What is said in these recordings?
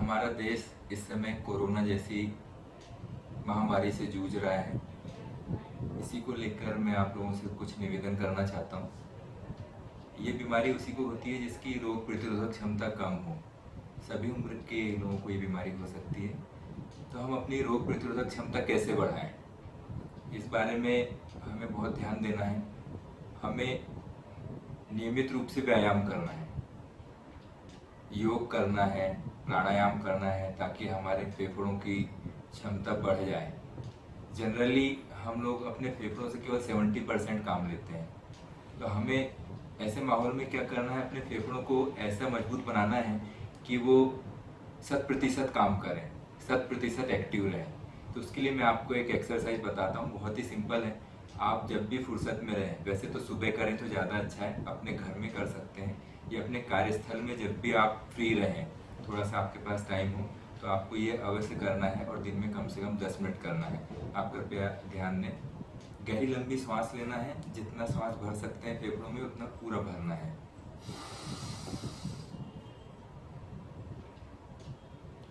हमारा देश इस समय कोरोना जैसी महामारी से जूझ रहा है। इसी को लेकर मैं आप लोगों से कुछ निवेदन करना चाहता हूँ। ये बीमारी उसी को होती है जिसकी रोग प्रतिरोधक क्षमता कम हो। सभी उम्र के लोगों को ये बीमारी हो सकती है। तो हम अपनी रोग प्रतिरोधक क्षमता कैसे बढ़ाएं, इस बारे में हमें बहुत ध्यान देना है। हमें नियमित रूप से व्यायाम करना है, योग करना है, प्राणायाम करना है, ताकि हमारे फेफड़ों की क्षमता बढ़ जाए। जनरली हम लोग अपने फेफड़ों से केवल 70% काम लेते हैं। तो हमें ऐसे माहौल में क्या करना है, अपने फेफड़ों को ऐसा मजबूत बनाना है कि वो 100% काम करें, 100% एक्टिव रहें। तो उसके लिए मैं आपको एक एक्सरसाइज बताता हूँ, बहुत ही सिंपल है। आप जब भी फुर्सत में रहें, वैसे तो सुबह करें तो ज़्यादा अच्छा है, अपने घर में कर सकते हैं या अपने कार्यस्थल में जब भी आप फ्री रहें, थोड़ा सा आपके पास टाइम हो, तो आपको ये अवश्य करना है और दिन में कम से कम 10 मिनट करना है। आप कृपया ध्यान दें। गहरी लंबी सांस लेना है, जितना सांस भर सकते हैं फेफड़ों में उतना पूरा भरना है।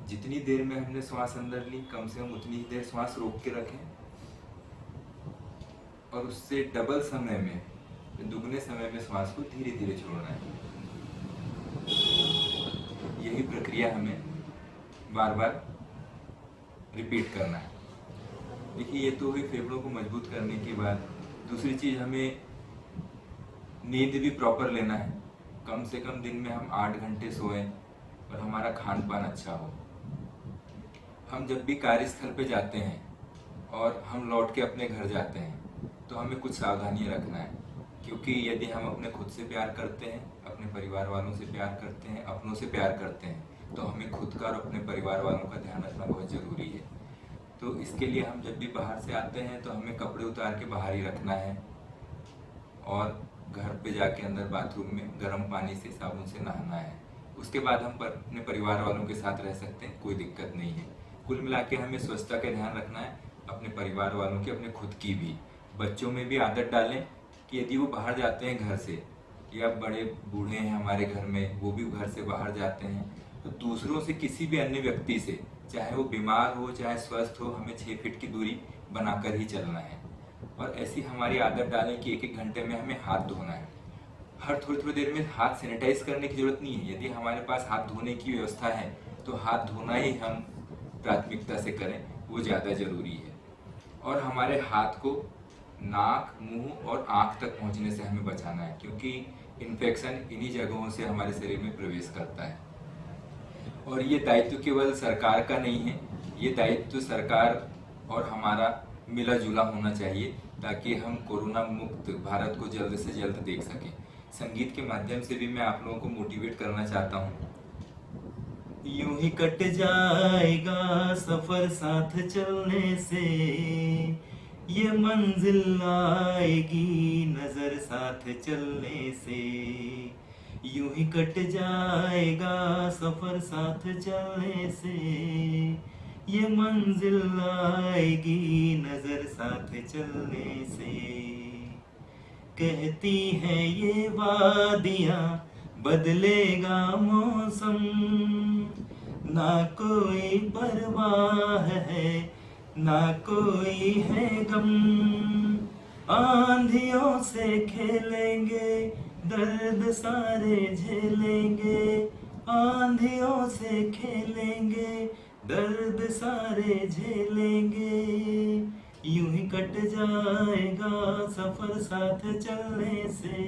जितनी देर में हमने श्वास अंदर ली, कम से कम उतनी ही देर श्वास रोक के रखें और उससे डबल समय में, दुगने समय में श्वास को धीरे धीरे छोड़ना है। यही प्रक्रिया हमें बार बार रिपीट करना है। देखिए, ये तो हुई फेफड़ों को मजबूत करने की बात। दूसरी चीज़, हमें नींद भी प्रॉपर लेना है। कम से कम दिन में हम 8 घंटे सोएं और हमारा खान पान अच्छा हो। हम जब भी कार्यस्थल पे जाते हैं और हम लौट के अपने घर जाते हैं, तो हमें कुछ सावधानियां रखना है। क्योंकि यदि हम अपने खुद से प्यार करते हैं, अपने परिवार वालों से प्यार करते हैं, अपनों से प्यार करते हैं, तो हमें खुद का और अपने परिवार वालों का ध्यान रखना बहुत ज़रूरी है। तो इसके लिए हम जब भी बाहर से आते हैं तो हमें कपड़े उतार के बाहर ही रखना है और घर पे जाके अंदर बाथरूम में गर्म पानी से साबुन से नहाना है। उसके बाद हम अपने परिवार वालों के साथ रह सकते हैं, कोई दिक्कत नहीं है। कुल मिला के हमें स्वच्छता का ध्यान रखना है, अपने परिवार वालों की, अपने खुद की भी। बच्चों में भी आदत डालें कि यदि वो बाहर जाते हैं घर से, या बड़े बूढ़े हैं हमारे घर में, वो भी घर से बाहर जाते हैं, तो दूसरों से, किसी भी अन्य व्यक्ति से, चाहे वो बीमार हो चाहे स्वस्थ हो, हमें 6 फीट की दूरी बनाकर ही चलना है। और ऐसी हमारी आदत डालें कि 1-1 घंटे में हमें हाथ धोना है। हर थोड़ी थोड़ी देर में हाथ सैनिटाइज करने की जरूरत नहीं है। यदि हमारे पास हाथ धोने की व्यवस्था है तो हाथ धोना ही हम प्राथमिकता से करें, वो ज़्यादा ज़रूरी है। और हमारे हाथ को नाक, मुंह और आँख तक पहुंचने से हमें बचाना है, क्योंकि इन्फेक्शन इन्हीं जगहों से हमारे शरीर में प्रवेश करता है। और ये दायित्व केवल सरकार का नहीं है, ये दायित्व सरकार और हमारा मिला जुला होना चाहिए, ताकि हम कोरोना मुक्त भारत को जल्द से जल्द देख सकें। संगीत के माध्यम से भी मैं आप लोगों को मोटिवेट करना चाहता हूँ। यूं ही कट जाएगा सफर साथ चलने से, ये मंजिल आएगी नजर साथ चलने से। यूं ही कट जाएगा सफर साथ चलने से, ये मंजिल आएगी नजर साथ चलने से। कहती हैं ये वादियाँ बदलेगा मौसम, ना कोई परवाह है ना कोई है गम। आंधियों से खेलेंगे दर्द सारे झेलेंगे, आंधियों से खेलेंगे दर्द सारे झेलेंगे। यूं ही कट जाएगा सफर साथ चलने से,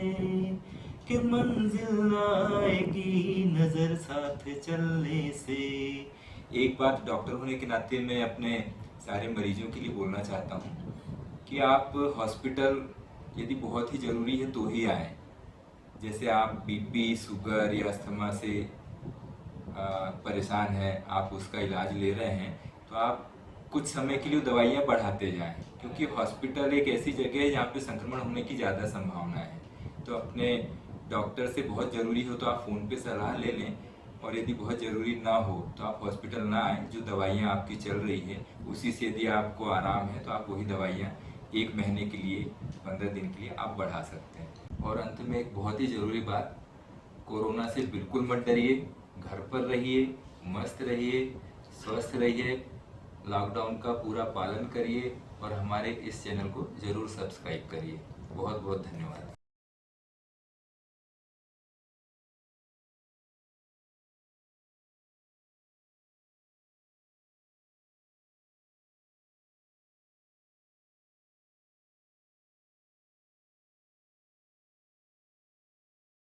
कि मंजिल आएगी नजर साथ चलने से। एक बात डॉक्टर होने के नाते मैं अपने सारे मरीजों के लिए बोलना चाहता हूँ कि आप हॉस्पिटल यदि बहुत ही ज़रूरी है तो ही आएँ। जैसे आप बीपी, शुगर या अस्थमा से परेशान हैं, आप उसका इलाज ले रहे हैं, तो आप कुछ समय के लिए दवाइयाँ बढ़ाते जाएं, क्योंकि हॉस्पिटल एक ऐसी जगह है जहाँ पे संक्रमण होने की ज़्यादा संभावना है। तो अपने डॉक्टर से बहुत ज़रूरी हो तो आप फ़ोन पे सलाह ले लें, और यदि बहुत ज़रूरी ना हो तो आप हॉस्पिटल ना आएँ। जो दवाइयाँ आपकी चल रही है उसी से यदि आपको आराम है तो आप वही दवाइयाँ 1 महीने के लिए, 15 दिन के लिए आप बढ़ा सकते हैं। और अंत में एक बहुत ही ज़रूरी बात, कोरोना से बिल्कुल मत डरिए, घर पर रहिए, मस्त रहिए, स्वस्थ रहिए, लॉकडाउन का पूरा पालन करिए और हमारे इस चैनल को ज़रूर सब्सक्राइब करिए। बहुत बहुत धन्यवाद।